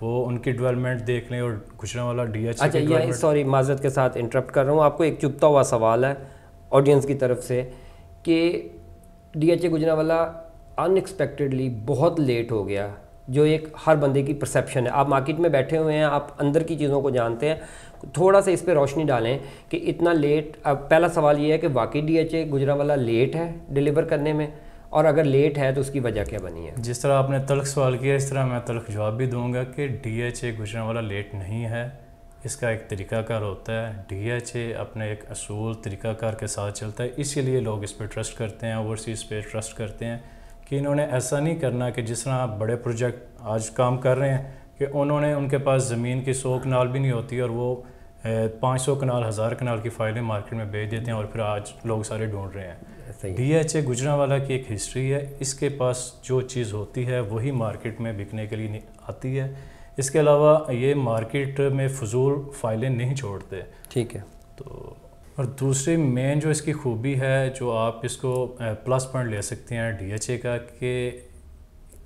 وہ ان کی ڈیولپمنٹ دیکھ لیں اور گجرانوالہ ڈی ایچ اچھا یہ سوری معذرت کے ساتھ انٹرپٹ کر رہا ہوں، آپ کو ایک چبھتا ہوا سوال ہے آڈینس کی طرف سے کہ D H A Gujranwala unexpectedly بہت لیٹ ہو گیا، جو ایک ہر بندے کی پرسیپشن ہے. آپ مارکیٹ میں بیٹھے ہوئے ہیں، آپ اندر کی چیزوں کو جانتے ہیں، تھوڑا سا اس پہ روشنی ڈالیں کہ اتنا لیٹ. اب پہلا سوال یہ ہے کہ واقعی D H A Gujranwala late ہے ڈیلیور کرنے میں، اور اگر لیٹ ہے تو اس کی وجہ کیا بنی ہے؟ جس طرح آپ نے تلخ سوال کیا اس طرح میں تلخ جواب بھی دوں گا کہ D H A Gujranwala late نہیں ہے. اس کا ایک طریقہ کار ہوتا ہے. ڈی ایچ اے اپنے ایک اصول طریقہ کار کے ساتھ چلتا ہے، اسی لیے لوگ اس پہ ٹرسٹ کرتے ہیں، اوورسیز پہ ٹرسٹ کرتے ہیں کہ انہوں نے ایسا نہیں کرنا کہ جس طرح بڑے پروجیکٹ آج کام کر رہے ہیں کہ انہوں نے ان کے پاس زمین کی 100 کنال بھی نہیں ہوتی اور وہ 500 کنال 1000 کنال کی فائلیں مارکیٹ میں بیچ دیتے ہیں اور پھر آج لوگ سارے ڈھونڈ رہے ہیں. ڈی ایچ اے گجرانوالہ کی ایک ہسٹری ہے، اس کے پاس جو چیز ہوتی ہے وہی مارکیٹ میں بکنے کے لیے آتی ہے. اس کے علاوہ یہ مارکیٹ میں فضول فائلیں نہیں چھوڑتے. ٹھیک ہے. تو اور دوسری مین جو اس کی خوبی ہے جو آپ اس کو پلس پوائنٹ لے سکتے ہیں ڈی ایچ اے کا، کہ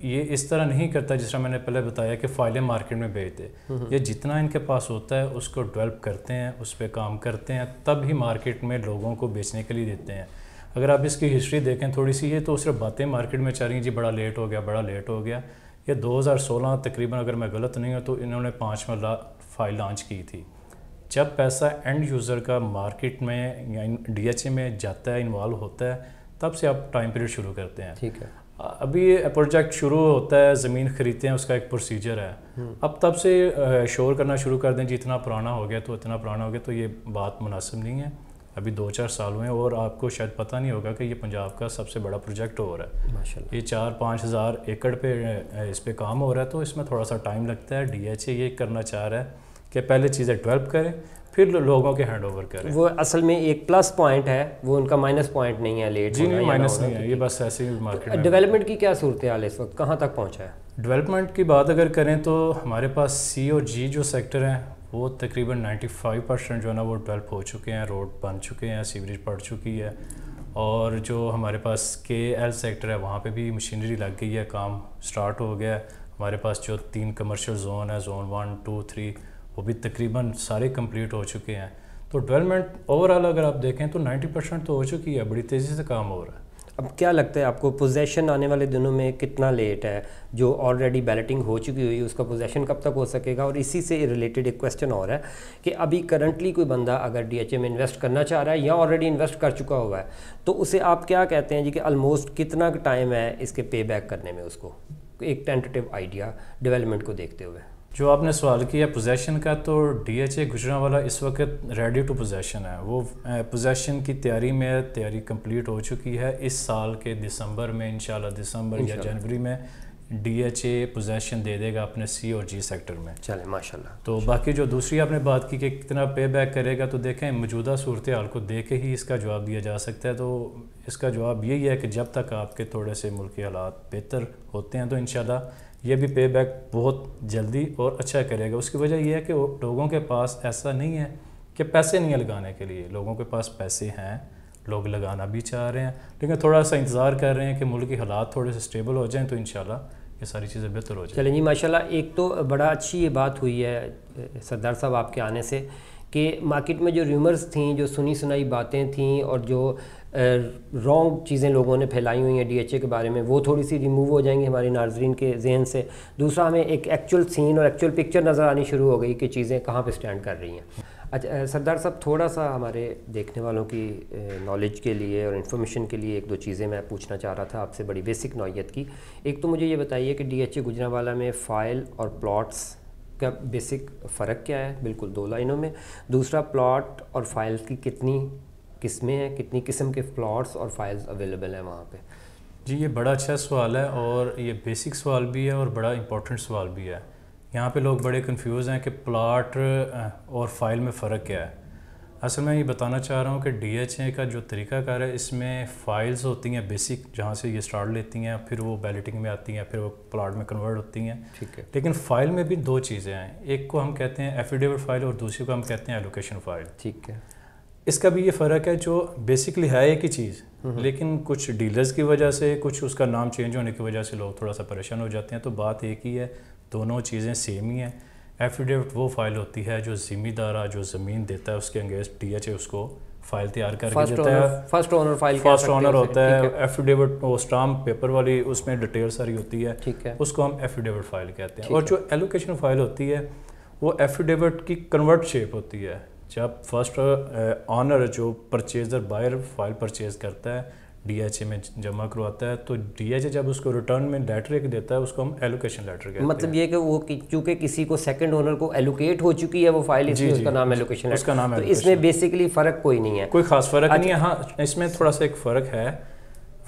یہ اس طرح نہیں کرتا جس طرح میں نے پہلے بتایا کہ فائلیں مارکیٹ میں بیچتے. یہ جتنا ان کے پاس ہوتا ہے اس کو ڈیولپ کرتے ہیں، اس پہ کام کرتے ہیں، تب ہی مارکیٹ میں لوگوں کو بیچنے کے لیے دیتے ہیں. اگر آپ اس کی ہسٹری دیکھیں تھوڑی سی، یہ تو صرف باتیں مارکیٹ میں چل رہی ہیں جی بڑا لیٹ ہو گیا بڑا لیٹ ہو گیا. یہ 2016 تقریباً اگر میں غلط نہیں ہوں تو انہوں نے 5 فائل لانچ کی تھی. جب پیسہ اینڈ یوزر کا مارکیٹ میں یا ڈی ایچ اے میں جاتا ہے، انوالو ہوتا ہے، تب سے آپ ٹائم پیریڈ شروع کرتے ہیں. ٹھیک ہے. ابھی پروجیکٹ شروع ہوتا ہے، زمین خریدتے ہیں، اس کا ایک پروسیجر ہے. اب تب سے شور کرنا شروع کر دیں جی اتنا پرانا ہو گیا تو اتنا پرانا ہو گیا، تو یہ بات مناسب نہیں ہے. ابھی 2-4 سال ہوئے ہیں اور آپ کو شاید پتہ نہیں ہوگا کہ یہ پنجاب کا سب سے بڑا پروجیکٹ ہو رہا ہے. ماشاءاللہ. یہ 4-5 ہزار ایکڑ پہ اس پہ کام ہو رہا ہے، تو اس میں تھوڑا سا ٹائم لگتا ہے. ڈی ایچ اے یہ کرنا چاہ رہا ہے کہ پہلے چیزیں ڈیولپ کریں پھر لوگوں کے ہینڈ اوور کریں. وہ اصل میں ایک پلس پوائنٹ ہے، وہ ان کا مائنس پوائنٹ نہیں ہے لیٹ. جی نہیں، مائنس نہیں ہے، یہ بس ایسے ہی مارکیٹ. ڈیولپمنٹ کی کیا صورتحال ہے اس وقت، کہاں تک پہنچا ہے؟ ڈیولپمنٹ کی بات اگر کریں تو ہمارے پاس سی اور جی جو سیکٹر ہیں وہ تقریباً 95% جو ہے نا وہ ڈیولپ ہو چکے ہیں، روڈ بن چکے ہیں، سیوریج پڑ چکی ہے. اور جو ہمارے پاس کے ایل سیکٹر ہے وہاں پہ بھی مشینری لگ گئی ہے، کام سٹارٹ ہو گیا ہے. ہمارے پاس جو 3 کمرشل زون ہے، زون 1 2 3، وہ بھی تقریباً سارے کمپلیٹ ہو چکے ہیں. تو ڈیولپمنٹ اوور آل اگر آپ دیکھیں تو 90% تو ہو چکی ہے، بڑی تیزی سے کام ہو رہا ہے. اب کیا لگتا ہے آپ کو پوزیشن آنے والے دنوں میں کتنا لیٹ ہے؟ جو آلریڈی بیلٹنگ ہو چکی ہوئی اس کا پوزیشن کب تک ہو سکے گا؟ اور اسی سے ریلیٹڈ ایک کویسچن اور ہے کہ ابھی کرنٹلی کوئی بندہ اگر ڈی ایچ اے میں انویسٹ کرنا چاہ رہا ہے یا آلریڈی انویسٹ کر چکا ہوا ہے تو اسے آپ کیا کہتے ہیں جی کہ آلموسٹ کتنا ٹائم ہے اس کے پے بیک کرنے میں؟ اس کو ایک ٹینٹیو آئیڈیا ڈیولپمنٹ کو دیکھتے ہوئے. جو آپ نے سوال کیا پوزیشن کا، تو ڈی ایچ اے گجرانوالہ اس وقت ریڈی ٹو پوزیشن ہے. وہ پوزیشن کی تیاری میں ہے، تیاری کمپلیٹ ہو چکی ہے. اس سال کے دسمبر میں انشاءاللہ دسمبر یا جنوری میں ڈی ایچ اے پوزیشن دے دے گا اپنے سی اور جی سیکٹر میں. چلیں ماشاءاللہ. تو باقی جو دوسری آپ نے بات کی کہ کتنا پے بیک کرے گا، تو دیکھیں موجودہ صورتحال کو دیکھ کے ہی اس کا جواب دیا جا سکتا ہے. تو اس کا جواب یہی ہے کہ جب تک آپ کے تھوڑے سے ملکی حالات بہتر ہوتے ہیں تو انشاءاللہ یہ بھی پے بیک بہت جلدی اور اچھا کرے گا. اس کی وجہ یہ ہے کہ لوگوں کے پاس ایسا نہیں ہے کہ پیسے نہیں ہیں لگانے کے لیے. لوگوں کے پاس پیسے ہیں، لوگ لگانا بھی چاہ رہے ہیں، لیکن تھوڑا سا انتظار کر رہے ہیں کہ ملک کی حالات تھوڑے سے اسٹیبل ہو جائیں تو انشاءاللہ یہ ساری چیزیں بہتر ہو جائیں. چلیں جی ماشاءاللہ. ایک تو بڑا اچھی یہ بات ہوئی ہے سردار صاحب آپ کے آنے سے کہ مارکیٹ میں جو ریومرز تھیں، جو سنی سنائی باتیں تھیں اور جو رانگ چیزیں لوگوں نے پھیلائی ہوئی ہیں ڈی ایچ اے کے بارے میں، وہ تھوڑی سی ریموو ہو جائیں گی ہمارے ناظرین کے ذہن سے. دوسرا ہمیں ایک ایکچوئل سین اور ایکچوئل پکچر نظر آنی شروع ہو گئی کہ چیزیں کہاں پہ سٹینڈ کر رہی ہیں. اچھا سردار صاحب، تھوڑا سا ہمارے دیکھنے والوں کی نالج کے لیے اور انفارمیشن کے لیے 1-2 چیزیں میں پوچھنا چاہ رہا تھا آپ سے، بڑی بیسک نوعیت کی. ایک تو مجھے یہ بتائیے کہ ڈی ایچ اے گجرانوالہ میں فائل اور پلاٹس کا بیسک فرق کیا ہے، بالکل 2 لائنوں میں. دوسرا، پلاٹ اور فائلز کی کتنی قسمیں ہیں، کتنی قسم کے پلاٹس اور فائلز اویلیبل ہیں وہاں پہ؟ جی یہ بڑا اچھا سوال ہے اور یہ بیسک سوال بھی ہے اور بڑا امپورٹنٹ سوال بھی ہے. یہاں پہ لوگ بڑے کنفیوز ہیں کہ پلاٹ اور فائل میں فرق کیا ہے. اصل میں یہ بتانا چاہ رہا ہوں کہ ڈی ایچ اے کا جو طریقہ کار ہے اس میں فائلز ہوتی ہیں بیسک، جہاں سے یہ سٹارٹ لیتی ہیں، پھر وہ بیلٹنگ میں آتی ہیں، پھر وہ پلاٹ میں کنورٹ ہوتی ہیں. ٹھیک ہے. لیکن فائل میں بھی 2 چیزیں ہیں، ایک کو ہم کہتے ہیں ایفیڈیوٹ فائل اور دوسری کو ہم کہتے ہیں ایلوکیشن فائل. ٹھیک ہے. اس کا بھی یہ فرق ہے، جو بیسکلی ہے ایک ہی چیز، لیکن کچھ ڈیلرز کی وجہ سے، کچھ اس کا نام چینج ہونے کی وجہ سے لوگ تھوڑا سا پریشان ہو جاتے ہیں. تو بات ایک ہی ہے، دونوں چیزیں سیم ہی ہیں. ایفیڈیوٹ وہ فائل ہوتی ہے جو زمیندارہ جو زمین دیتا ہے اس کے انگیسٹ ڈی ایچ اے اس کو فائل تیار کر کے دیتا ہے. First owner file first owner ہوتا ہے. ایفیڈیوٹ وہ اسٹامپ پیپر والی اس میں ڈیٹیل ساری ہوتی ہے, اس کو ہم ایفیڈیوٹ فائل کہتے ہیں. اور جو ایلوکیشن فائل ہوتی ہے وہ ایفیڈیوٹ کی کنورٹ شیپ ہوتی ہے. جب فرسٹ آنر جو پرچیزر بائر فائل پرچیز کرتا ہے ڈی ایچ اے میں جمع کرواتا ہے, تو ڈی ایچ اے جب اس کو ریٹرن میں لیٹر ایک دیتا ہے اس کو ہم ایلوکیشن لیٹر کہتے ہیں. مطلب یہ کہ وہ چونکہ کسی کو سیکنڈ اونر کو ایلوکیٹ ہو چکی ہے وہ فائل, اس کا نام ایلوکیشن لیٹر, اس کا نام ہے. تو اس میں بیسیکلی فرق کوئی نہیں ہے, کوئی خاص فرق نہیں ہے. ہاں اس میں تھوڑا سا ایک فرق ہے,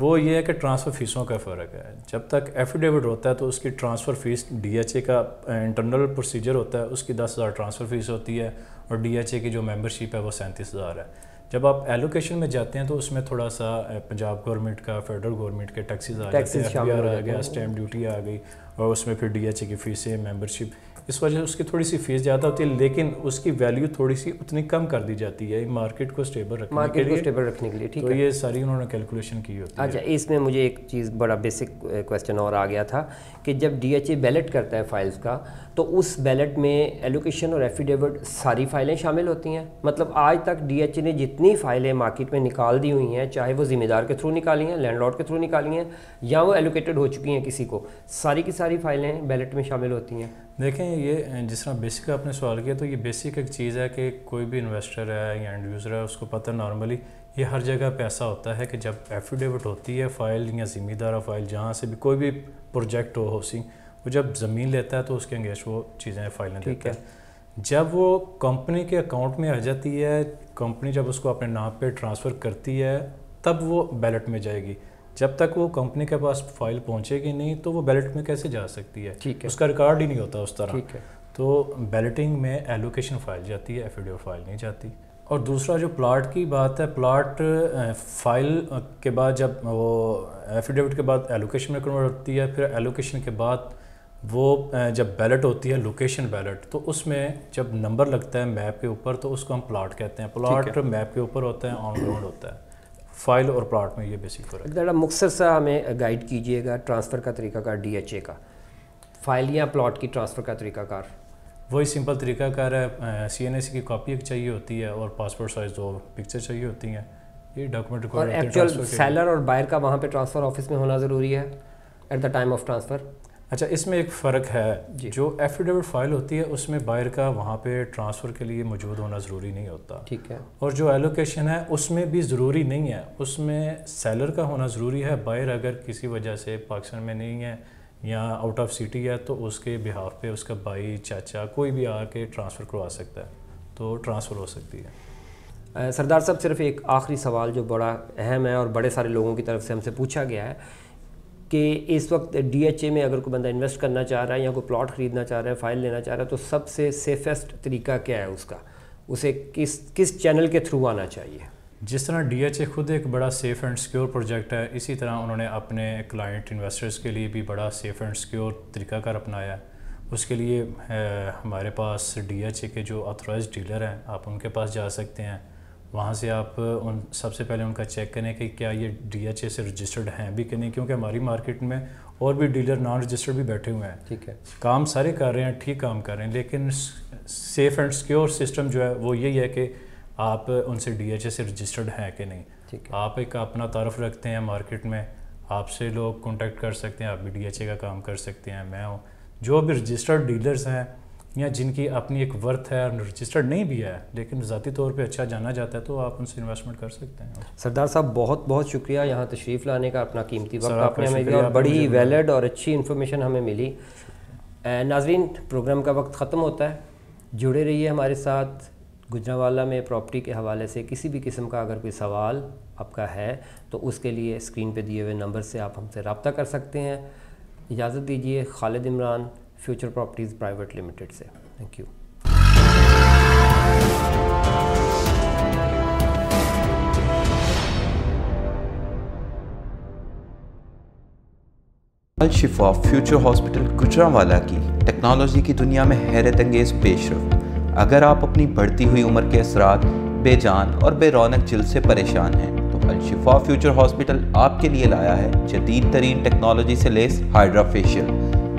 وہ یہ ہے کہ ٹرانسفر فیسوں کا فرق ہے. جب تک ایفیڈیوٹ ہوتا ہے تو اس کی transfer fee D H A کا انٹرنل پروسیجر ہوتا ہے, اس کی 10,000 ٹرانسفر فیس ہوتی ہے, اور ڈی ایچ اے کی جو ممبرشپ ہے وہ 37,000 ہے. جب آپ ایلوکیشن میں جاتے ہیں تو اس میں تھوڑا سا پنجاب گورنمنٹ کا, فیڈرل گورنمنٹ کے ٹیکسیز آ جاتے ہیں, ایف بی آر آ گیا, اسٹیمپ ڈیوٹی آ گئی, اور اس میں پھر ڈی ایچ اے کی فیسیں, ممبرشپ, اس وجہ سے اس کی تھوڑی سی فیس زیادہ ہوتی ہے, لیکن اس کی ویلیو تھوڑی سی اتنی کم کر دی جاتی ہے مارکیٹ کو اسٹیبل رکھنے کے لیے. تو یہ ساری انہوں نے کیلکولیشن کی ہوتی ہے. اچھا, اس میں مجھے ایک چیز بڑا بیسک کویسچن اور آ گیا تھا کہ جب ڈی ایچ اے بیلٹ کرتا ہے فائلز کا تو اس بیلٹ میں ایلوکیشن اور ایفیڈیوٹ ساری فائلیں شامل ہوتی ہیں. مطلب آج تک ڈی ایچ اے نے جتنی فائلیں مارکیٹ میں نکال دی ہوئی ہیں, چاہے وہ ذمہ دار کے تھرو نکالی ہیں, لینڈ لارڈ کے تھرو نکالی ہیں, یا وہ ایلوکیٹڈ ہو چکی ہیں کسی کو, ساری کی ساری فائلیں بیلٹ میں شامل ہوتی ہیں. دیکھیں یہ جس طرح بیسک آپ نے سوال کیا, تو یہ بیسک ایک چیز ہے کہ کوئی بھی انویسٹر ہے یا اینڈ یوزر ہے اس کو پتہ نارملی یہ ہر جگہ پہ ایسا ہوتا ہے کہ جب ایفیڈیوٹ ہوتی ہے فائل یا زمیندارہ فائل, جہاں سے بھی کوئی بھی پروجیکٹ ہو ہاؤسنگ, وہ جب زمین لیتا ہے تو اس کے انگیسٹ وہ چیزیں فائلیں دیتا ہے. جب وہ کمپنی کے اکاؤنٹ میں آ جاتی ہے, کمپنی جب اس کو اپنے نام پہ ٹرانسفر کرتی ہے تب وہ بیلٹ میں جائے گی. جب تک وہ کمپنی کے پاس فائل پہنچے گی نہیں تو وہ بیلٹ میں کیسے جا سکتی ہے, اس کا ریکارڈ ہی نہیں ہوتا اس طرح. تو بیلٹنگ میں ایلوکیشن فائل جاتی ہے, ایفیڈیوٹ فائل نہیں جاتی. اور دوسرا جو پلاٹ کی بات ہے, پلاٹ فائل کے بعد جب وہ ایفیڈیوٹ کے بعد ایلوکیشن میں کنورٹ ہوتی ہے, پھر ایلوکیشن کے بعد وہ جب بیلٹ ہوتی ہے لوکیشن بیلٹ, تو اس میں جب نمبر لگتا ہے میپ کے اوپر تو اس کو ہم پلاٹ کہتے ہیں. پلاٹ میپ کے اوپر ہوتا ہے, آن گراؤنڈ ہوتا ہے. فائل اور پلاٹ میں یہ بیسک فرق ہے. ذرا مختصر سا ہمیں گائیڈ کیجئے گا ٹرانسفر کا طریقہ کار ڈی ایچ اے کا, فائل یا پلاٹ کی ٹرانسفر کا طریقہ کار. وہی سمپل طریقہ کار ہے, سی این اے سی کی کاپی ایک چاہیے ہوتی ہے اور پاسپورٹ سائز 2 پکچر چاہیے ہوتی ہیں, یہ ڈاکومنٹ ریکوائر ہوتے ہیں. اور ایکچوئل سیلر اور بائر کا وہاں پہ ٹرانسفر آفس میں ہونا ضروری ہے at the time of transfer. اچھا, اس میں ایک فرق ہے, جو ایفیڈیوٹ فائل ہوتی ہے اس میں بائر کا وہاں پہ ٹرانسفر کے لیے موجود ہونا ضروری نہیں ہوتا. ٹھیک ہے. اور جو ایلوکیشن ہے اس میں بھی ضروری نہیں ہے, اس میں سیلر کا ہونا ضروری ہے. بائر اگر کسی وجہ سے پاکستان میں نہیں ہے یا آؤٹ آف سٹی ہے تو اس کے بہاف پہ اس کا بھائی, چاچا, کوئی بھی آ کے ٹرانسفر کروا سکتا ہے, تو ٹرانسفر ہو سکتی ہے. سردار صاحب, صرف ایک آخری سوال جو بڑا اہم ہے اور بڑے سارے لوگوں کی طرف سے ہم سے پوچھا گیا ہے کہ اس وقت ڈی ایچ اے میں اگر کوئی بندہ انویسٹ کرنا چاہ رہا ہے یا کوئی پلاٹ خریدنا چاہ رہا ہے, فائل لینا چاہ رہا ہے, تو سب سے سیفسٹ طریقہ کیا ہے اس کا, اسے کس چینل کے تھرو آنا چاہیے؟ جس طرح ڈی ایچ اے خود ایک بڑا سیف اینڈ سیکیور پروجیکٹ ہے, اسی طرح انہوں نے اپنے کلائنٹ انویسٹرز کے لیے بھی بڑا سیف اینڈ سیکیور طریقہ کار اپنایا ہے. اس کے لیے ہمارے پاس ڈی ایچ اے کے جو آتھورائزڈ ڈیلر ہیں, آپ ان کے پاس جا سکتے ہیں. وہاں سے آپ سب سے پہلے ان کا چیک کریں کہ کیا یہ ڈی ایچ اے سے رجسٹرڈ ہیں بھی کہ نہیں, کیونکہ ہماری مارکیٹ میں اور بھی ڈیلر نان رجسٹرڈ بھی بیٹھے ہوئے ہیں. ٹھیک ہے, کام سارے کر رہے ہیں, ٹھیک کام کر رہے ہیں, لیکن سیف اینڈ سیکیور سسٹم جو ہے وہ یہی ہے کہ آپ ان سے ڈی ایچ اے سے رجسٹرڈ ہیں کہ نہیں. آپ ایک اپنا تعارف رکھتے ہیں مارکیٹ میں, آپ سے لوگ کانٹیکٹ کر سکتے ہیں, آپ بھی ڈی ایچ اے کا کام کر سکتے ہیں. میں ہوں, جو بھی رجسٹرڈ ڈیلرز ہیں یا جن کی اپنی ایک ورتھ ہے اور رجسٹرڈ نہیں بھی ہے لیکن ذاتی طور پہ اچھا جانا جاتا ہے, تو آپ ان سے انویسٹمنٹ کر سکتے ہیں. سردار صاحب, بہت بہت شکریہ یہاں تشریف لانے کا, اپنا قیمتی وقت آپ نے ہمیں دیا اور بڑی ویلڈ اور اچھی انفارمیشن ہمیں ملی. ناظرین, پروگرام کا وقت ختم ہوتا ہے, جڑے رہیے ہمارے ساتھ. گجرانوالہ میں پراپرٹی کے حوالے سے کسی بھی قسم کا اگر کوئی سوال آپ کا ہے تو اس کے لیے اسکرین پہ دیے ہوئے نمبر سے آپ ہم سے رابطہ کر سکتے ہیں. اجازت دیجیے, Khalid Imran, future properties private limited سے. Thank you. Alshifa future hospital Gujranwala کی ٹیکنالوجی کی دنیا میں حیرت انگیز پیش رفت. اگر آپ اپنی بڑھتی ہوئی عمر کے اثرات, بے جان اور بے رونق جلد سے پریشان ہیں تو الشفا فیوچر ہاسپٹل آپ کے لیے لایا ہے جدید ترین ٹیکنالوجی سے لیس ہائیڈرا فیشیل.